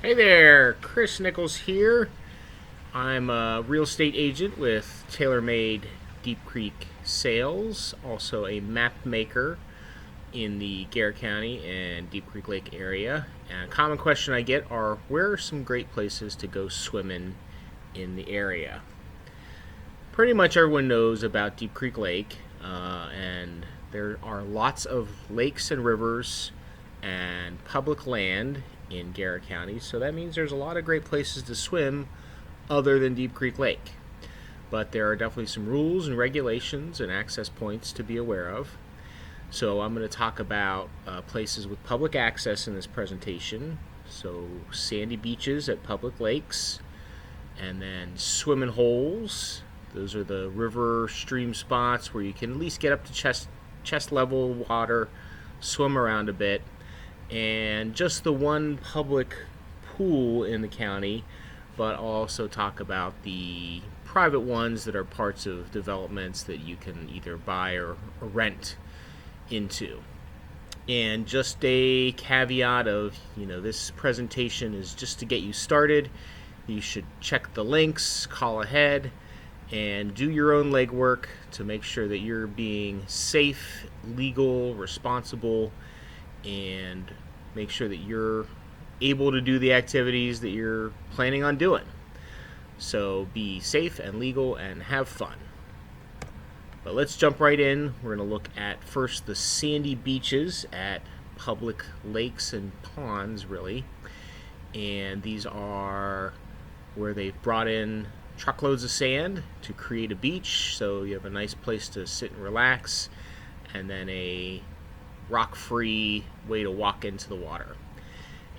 Hey there, Chris Nichols here. I'm a real estate agent with TaylorMade Deep Creek Sales, also a map maker in the Garrett County and Deep Creek Lake area. And a common question I get are, where are some great places to go swimming in the area? Pretty much everyone knows about Deep Creek Lake, and there are lots of lakes and rivers and public land in Garrett County, so that means there's a lot of great places to swim other than Deep Creek Lake. But there are definitely some rules and regulations and access points to be aware of. So I'm going to talk about places with public access in this presentation. So sandy beaches at public lakes, and then swimming holes. Those are the river stream spots where you can at least get up to chest level water, swim around a bit, and just the one public pool in the county, but I'll also talk about the private ones that are parts of developments that you can either buy or rent into. And just a caveat of, this presentation is just to get you started. You should check the links, call ahead, and do your own legwork to make sure that you're being safe, legal, responsible, and make sure that you're able to do the activities that you're planning on doing. So be safe and legal and have fun. But let's jump right in. We're going to look at first the sandy beaches at public lakes and ponds, really. And these are where they've brought in truckloads of sand to create a beach, so you have a nice place to sit and relax, and then a rock-free way to walk into the water.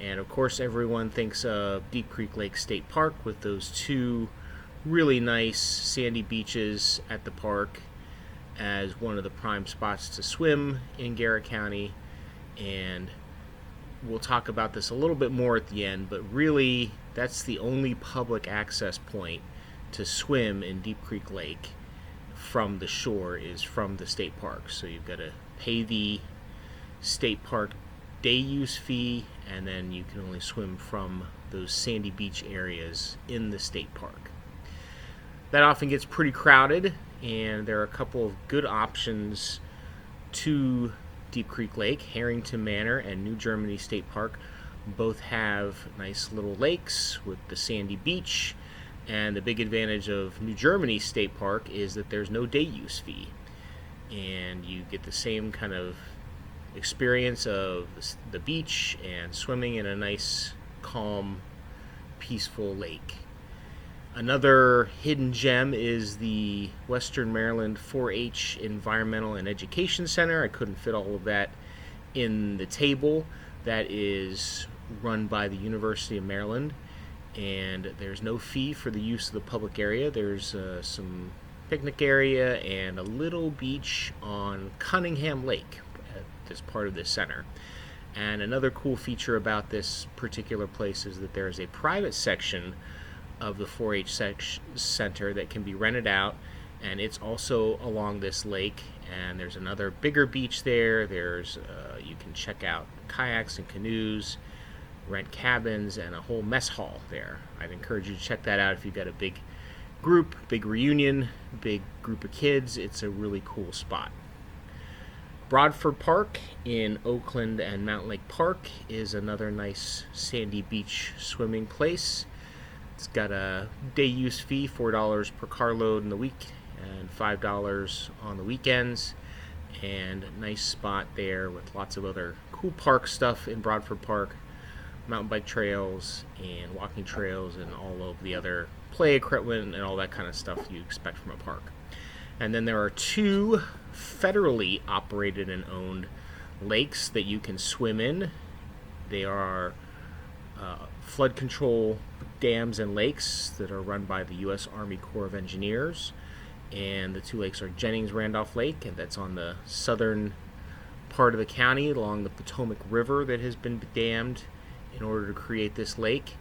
And of course, everyone thinks of Deep Creek Lake State Park with those two really nice sandy beaches at the park as one of the prime spots to swim in Garrett County. And we'll talk about this a little bit more at the end, but really that's the only public access point to swim in Deep Creek Lake from the shore is from the state park. So you've got to pay the state park day use fee, and then you can only swim from those sandy beach areas in the state park. That often gets pretty crowded, and there are a couple of good options to Deep Creek Lake. Harrington Manor and New Germany State Park both have nice little lakes with the sandy beach, and the big advantage of New Germany State Park is that there's no day use fee, and you get the same kind of experience of the beach and swimming in a nice, calm, peaceful lake. Another hidden gem is the Western Maryland 4-H Environmental and Education Center. I couldn't fit all of that in the table. That is run by the University of Maryland, and there's no fee for the use of the public area. There's some picnic area and a little beach on Cunningham Lake as part of this center. And another cool feature about this particular place is that there's a private section of the 4-H center that can be rented out, and it's also along this lake. And there's another bigger beach there. There's you can check out kayaks and canoes, rent cabins, and a whole mess hall there. I'd encourage you to check that out if you've got a big group, big reunion, big group of kids. It's a really cool spot. Broadford Park in Oakland and Mountain Lake Park is another nice sandy beach swimming place. It's got a day use fee, $4 per carload in the week and $5 on the weekends. And a nice spot there with lots of other cool park stuff in Broadford Park, mountain bike trails and walking trails and all of the other play equipment and all that kind of stuff you expect from a park. And then there are two federally operated and owned lakes that you can swim in. They are flood control dams and lakes that are run by the U.S. Army Corps of Engineers. And the two lakes are Jennings Randolph Lake, and that's on the southern part of the county along the Potomac River that has been dammed in order to create this lake.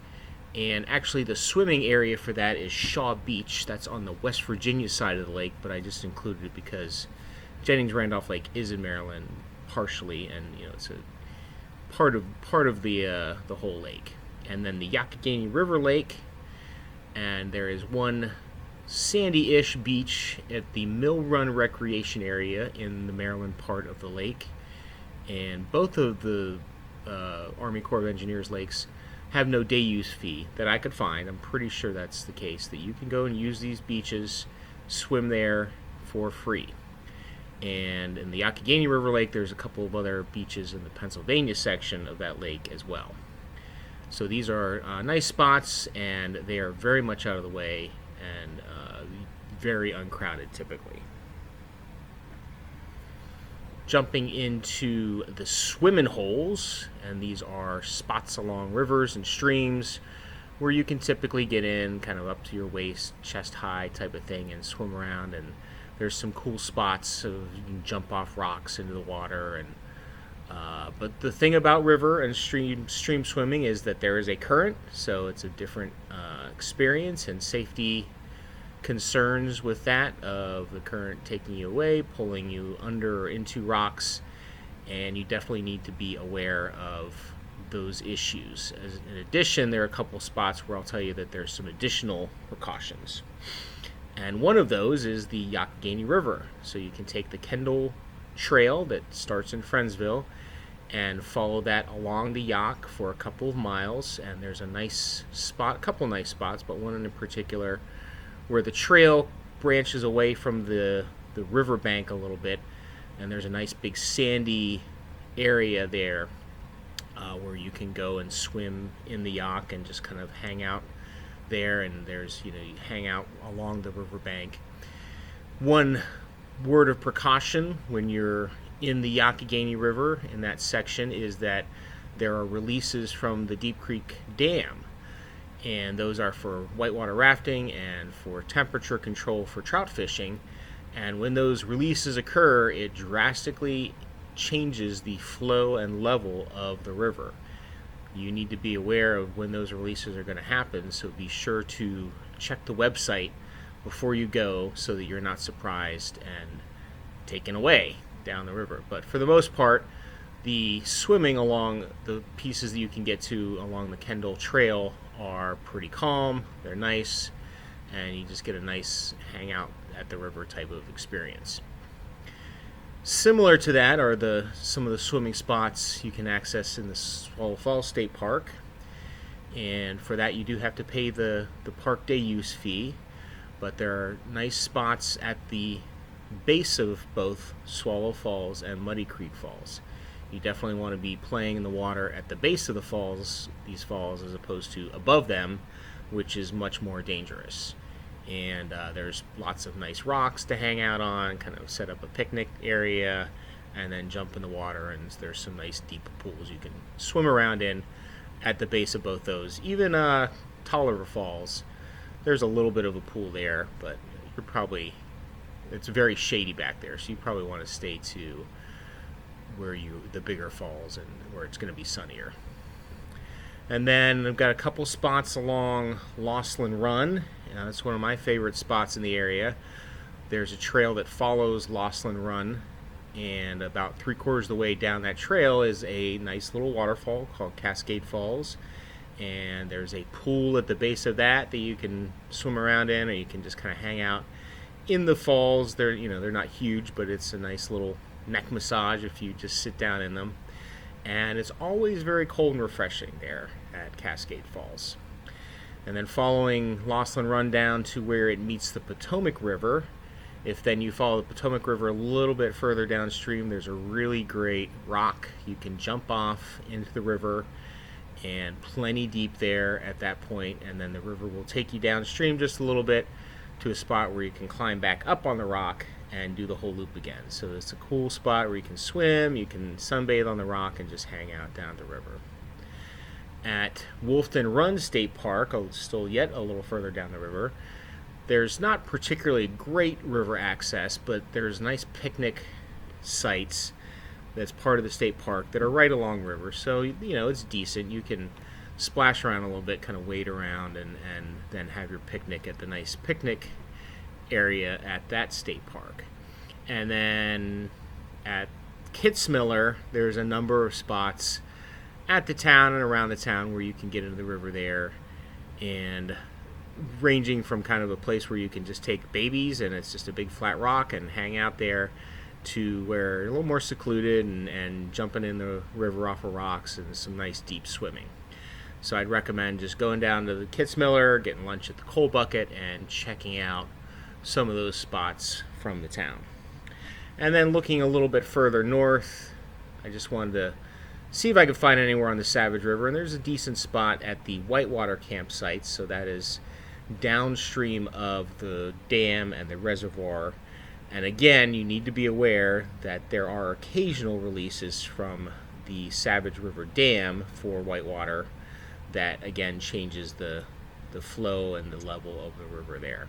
And actually the swimming area for that is Shaw Beach. That's on the West Virginia side of the lake, but I just included it because Jennings Randolph Lake is in Maryland partially, and it's a part of the whole lake. and then the Youghiogheny River Lake, and there is one sandy-ish beach at the Mill Run Recreation Area in the Maryland part of the lake. And both of the Army Corps of Engineers lakes have no day use fee that I could find. I'm pretty sure that's the case, that you can go and use these beaches, swim there for free. And in the Youghiogheny River Lake, there's a couple of other beaches in the Pennsylvania section of that lake as well. So these are nice spots, and they are very much out of the way and very uncrowded typically. Jumping into the swimmin' holes, and these are spots along rivers and streams where you can typically get in kind of up to your waist, chest high type of thing, and swim around. And there's some cool spots, so you can jump off rocks into the water. And but the thing about river and stream swimming is that there is a current, so it's a different experience, and safety concerns with that, of the current taking you away, pulling you under or into rocks, and you definitely need to be aware of those issues. In addition, there are a couple spots where I'll tell you that there's some additional precautions, and one of those is the Youghiogheny River. So you can take the Kendall Trail that starts in Friendsville and follow that along the Yough for a couple of miles, and there's a nice spot, a couple nice spots, but one in particular where the trail branches away from the riverbank a little bit, and there's a nice big sandy area there where you can go and swim in the Yough and just kind of hang out there. And there's, you hang out along the riverbank. One word of precaution when you're in the Youghiogheny River in that section is that there are releases from the Deep Creek Dam, and those are for whitewater rafting and for temperature control for trout fishing. And when those releases occur, it drastically changes the flow and level of the river. You need to be aware of when those releases are going to happen, so be sure to check the website before you go so that you're not surprised and taken away down the river. But for the most part, the swimming along the pieces that you can get to along the Kendall Trail are pretty calm, they're nice, and you just get a nice hangout at the river type of experience. Similar to that are some of the swimming spots you can access in the Swallow Falls State Park, and for that you do have to pay the park day use fee, but there are nice spots at the base of both Swallow Falls and Muddy Creek Falls. You definitely want to be playing in the water at the base of the falls, these falls, as opposed to above them, which is much more dangerous. And there's lots of nice rocks to hang out on, kind of set up a picnic area, and then jump in the water. And there's some nice deep pools you can swim around in at the base of both those. Even Tolliver Falls, there's a little bit of a pool there, but it's very shady back there, so you probably want to stay to the bigger falls and where it's going to be sunnier. And then I've got a couple spots along Laughlin Run. That's one of my favorite spots in the area. There's a trail that follows Laughlin Run, and about 3/4 of the way down that trail is a nice little waterfall called Cascade Falls, and there's a pool at the base of that you can swim around in, or you can just kind of hang out in the falls. They're not huge, but it's a nice little neck massage if you just sit down in them. And it's always very cold and refreshing there at Cascade Falls. And then following Laughlin Run down to where it meets the Potomac River, if then you follow the Potomac River a little bit further downstream, there's a really great rock you can jump off into the river, and plenty deep there at that point. And then the river will take you downstream just a little bit to a spot where you can climb back up on the rock and do the whole loop again. So it's a cool spot where you can swim, you can sunbathe on the rock, and just hang out down the river. At Wolfton Run State Park, still yet a little further down the river, there's not particularly great river access, but there's nice picnic sites that's part of the state park that are right along river. So, it's decent. You can splash around a little bit, kind of wade around, and then have your picnic at the nice picnic area at that state park. And then at Kitzmiller, there's a number of spots at the town and around the town where you can get into the river there, and ranging from kind of a place where you can just take babies and it's just a big flat rock and hang out there, to where a little more secluded and jumping in the river off of rocks and some nice deep swimming. So I'd recommend just going down to the Kitzmiller, getting lunch at the Coal Bucket, and checking out some of those spots from the town. And then looking a little bit further north, I just wanted to see if I could find anywhere on the Savage River, and there's a decent spot at the Whitewater campsite, so that is downstream of the dam and the reservoir. And again, you need to be aware that there are occasional releases from the Savage River Dam for Whitewater that again changes the flow and the level of the river there.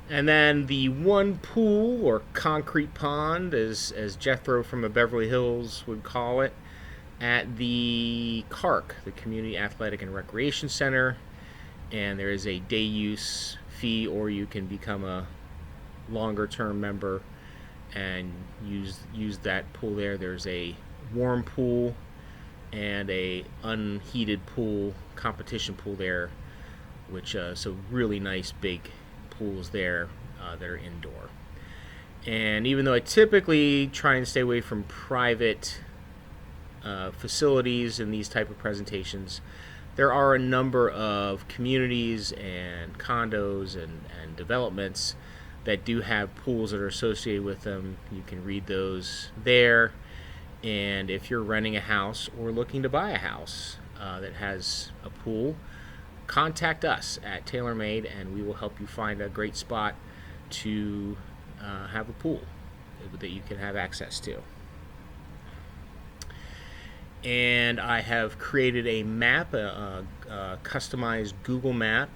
And then the one pool, or concrete pond, as Jethro from the Beverly Hills would call it, at the CARC, the Community Athletic and Recreation Center. And there is a day use fee, or you can become a longer term member and use that pool there. There's a warm pool and a unheated pool, competition pool there, which so really nice big pools there that are indoor. And even though I typically try and stay away from private facilities in these type of presentations, there are a number of communities and condos and developments that do have pools that are associated with them. You can read those there. And if you're renting a house or looking to buy a house that has a pool, contact us at TaylorMade, and we will help you find a great spot to have a pool that you can have access to. And I have created a map, a customized Google map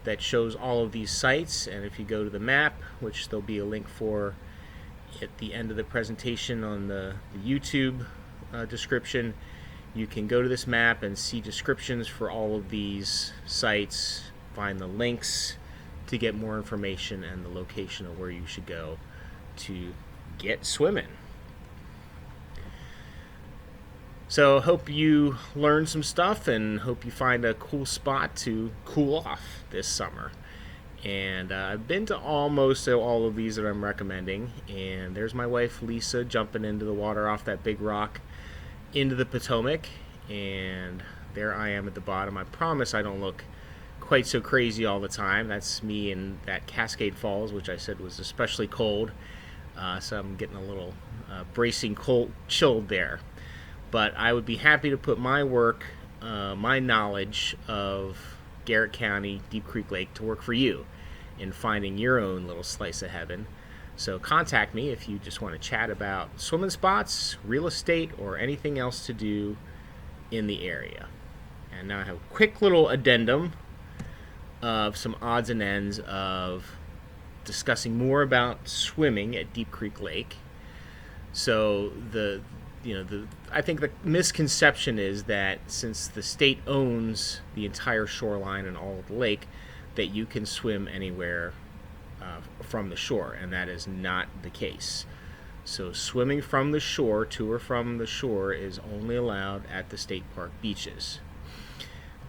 that shows all of these sites. And if you go to the map, which there'll be a link for at the end of the presentation on the YouTube description, you can go to this map and see descriptions for all of these sites, find the links to get more information and the location of where you should go to get swimming. So hope you learned some stuff, and hope you find a cool spot to cool off this summer. And I've been to almost all of these that I'm recommending, and there's my wife Lisa jumping into the water off that big rock into the Potomac, and there I am at the bottom. I promise I don't look quite so crazy all the time. That's me in that Cascade Falls, which I said was especially cold, so I'm getting a little bracing cold, chilled there. But I would be happy to put my work, my knowledge of Garrett County, Deep Creek Lake, to work for you in finding your own little slice of heaven. So contact me if you just want to chat about swimming spots, real estate, or anything else to do in the area. And now I have a quick little addendum of some odds and ends of discussing more about swimming at Deep Creek Lake. So I think the misconception is that since the state owns the entire shoreline and all of the lake, that you can swim anywhere from the shore, and that is not the case. So swimming from the shore, to or from the shore, is only allowed at the state park beaches.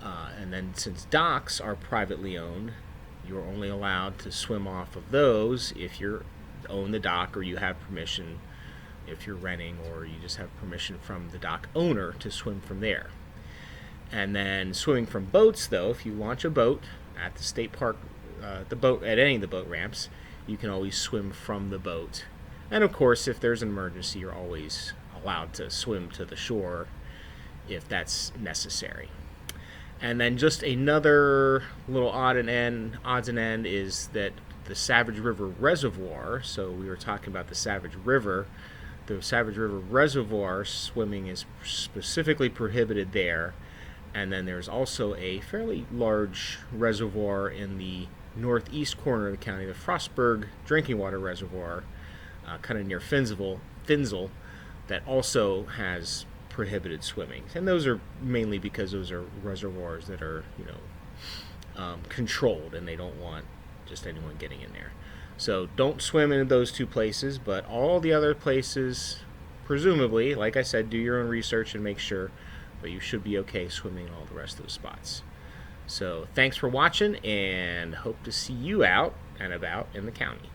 And then since docks are privately owned, you're only allowed to swim off of those if you own the dock, or you have permission if you're renting, or you just have permission from the dock owner to swim from there. And then swimming from boats, though, if you launch a boat at the state park, the boat at any of the boat ramps, you can always swim from the boat. And of course, if there's an emergency, you're always allowed to swim to the shore if that's necessary. And then just another little odds and end is that the Savage River Reservoir, so we were talking about the Savage River, the Savage River Reservoir swimming is specifically prohibited there. And then there's also a fairly large reservoir in the northeast corner of the county, the Frostburg Drinking Water Reservoir, kind of near Finsville, that also has prohibited swimming. And those are mainly because those are reservoirs that are, controlled, and they don't want just anyone getting in there. So don't swim in those two places, but all the other places presumably, like I said, do your own research and make sure, but you should be okay swimming all the rest of the spots. So thanks for watching, and hope to see you out and about in the county.